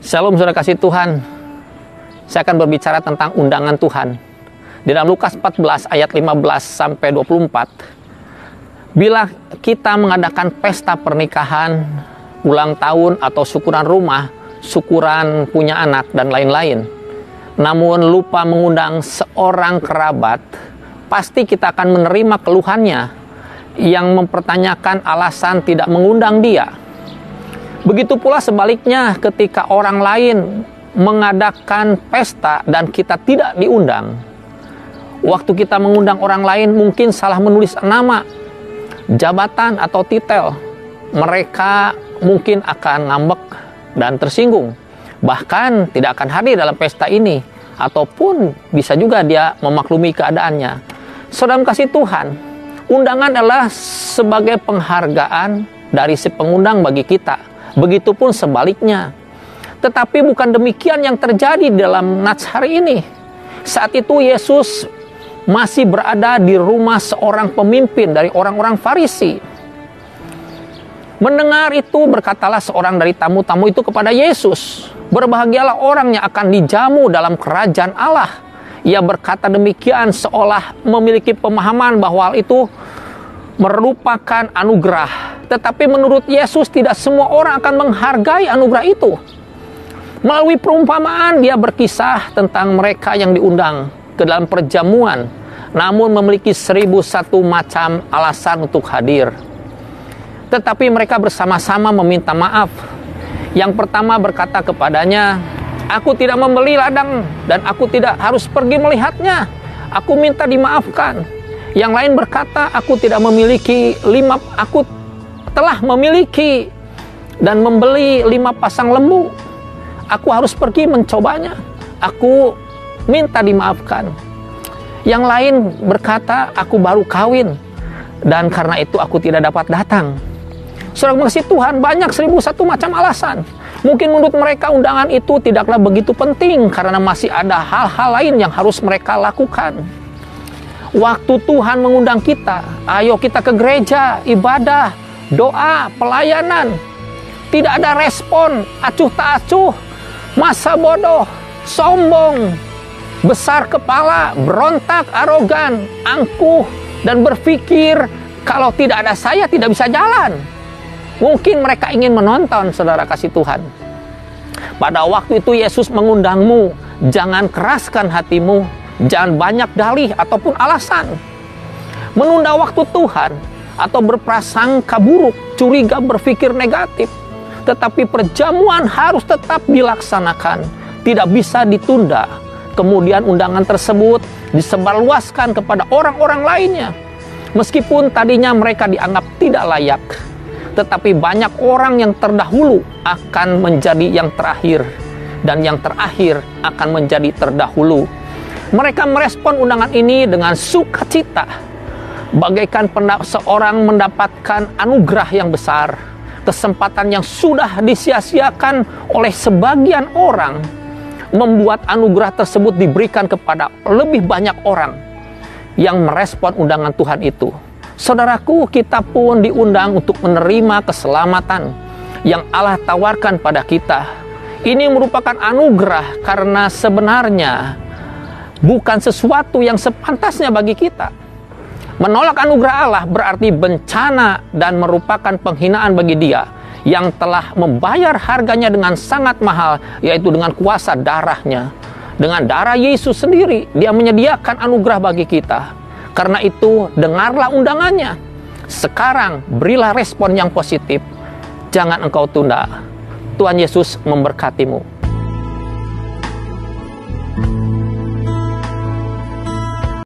Shalom saudara kasih Tuhan. Saya akan berbicara tentang undangan Tuhan. Di dalam Lukas 14 ayat 15 sampai 24. Bila kita mengadakan pesta pernikahan, ulang tahun atau syukuran rumah, syukuran punya anak dan lain-lain, namun lupa mengundang seorang kerabat, pasti kita akan menerima keluhannya yang mempertanyakan alasan tidak mengundang dia. Begitu pula sebaliknya ketika orang lain mengadakan pesta dan kita tidak diundang. Waktu kita mengundang orang lain mungkin salah menulis nama, jabatan atau titel. Mereka mungkin akan ngambek dan tersinggung. Bahkan tidak akan hadir dalam pesta ini. Ataupun bisa juga dia memaklumi keadaannya. Saudara kasih Tuhan, undangan adalah sebagai penghargaan dari si pengundang bagi kita. Begitupun sebaliknya. Tetapi bukan demikian yang terjadi dalam nats hari ini. Saat itu Yesus masih berada di rumah seorang pemimpin dari orang-orang Farisi. Mendengar itu berkatalah seorang dari tamu-tamu itu kepada Yesus, "Berbahagialah orang yang akan dijamu dalam kerajaan Allah." Ia berkata demikian seolah memiliki pemahaman bahwa hal itu merupakan anugerah. Tetapi menurut Yesus tidak semua orang akan menghargai anugerah itu. Melalui perumpamaan dia berkisah tentang mereka yang diundang ke dalam perjamuan, namun memiliki 1001 macam alasan untuk hadir. Tetapi mereka bersama-sama meminta maaf. Yang pertama berkata kepadanya, "Aku tidak membeli ladang dan aku tidak harus pergi melihatnya. Aku minta dimaafkan." Yang lain berkata, "Aku telah memiliki dan membeli 5 pasang lembu. Aku harus pergi mencobanya. Aku minta dimaafkan." Yang lain berkata, "Aku baru kawin dan karena itu aku tidak dapat datang." Saudara kasih Tuhan, banyak 1001 macam alasan. Mungkin menurut mereka undangan itu tidaklah begitu penting karena masih ada hal-hal lain yang harus mereka lakukan. Waktu Tuhan mengundang kita, ayo kita ke gereja, ibadah, doa, pelayanan. Tidak ada respon, acuh tak acuh, masa bodoh, sombong, besar kepala, berontak, arogan, angkuh, dan berpikir kalau tidak ada saya tidak bisa jalan. Mungkin mereka ingin menonton, saudara kasih Tuhan. Pada waktu itu Yesus mengundangmu, jangan keraskan hatimu, jangan banyak dalih ataupun alasan. Menunda waktu Tuhan atau berprasangka buruk, curiga, berpikir negatif. Tetapi perjamuan harus tetap dilaksanakan, tidak bisa ditunda. Kemudian undangan tersebut disebarluaskan kepada orang-orang lainnya. Meskipun tadinya mereka dianggap tidak layak, tetapi banyak orang yang terdahulu akan menjadi yang terakhir, dan yang terakhir akan menjadi terdahulu. Mereka merespon undangan ini dengan sukacita, bagaikan seorang mendapatkan anugerah yang besar, kesempatan yang sudah disia-siakan oleh sebagian orang, membuat anugerah tersebut diberikan kepada lebih banyak orang yang merespon undangan Tuhan itu. Saudaraku, kita pun diundang untuk menerima keselamatan yang Allah tawarkan pada kita. Ini merupakan anugerah karena sebenarnya bukan sesuatu yang sepantasnya bagi kita. Menolak anugerah Allah berarti bencana dan merupakan penghinaan bagi Dia yang telah membayar harganya dengan sangat mahal, yaitu dengan kuasa darahnya. Dengan darah Yesus sendiri, Dia menyediakan anugerah bagi kita. Karena itu, dengarlah undangannya. Sekarang, berilah respon yang positif. Jangan engkau tunda. Tuhan Yesus memberkatimu.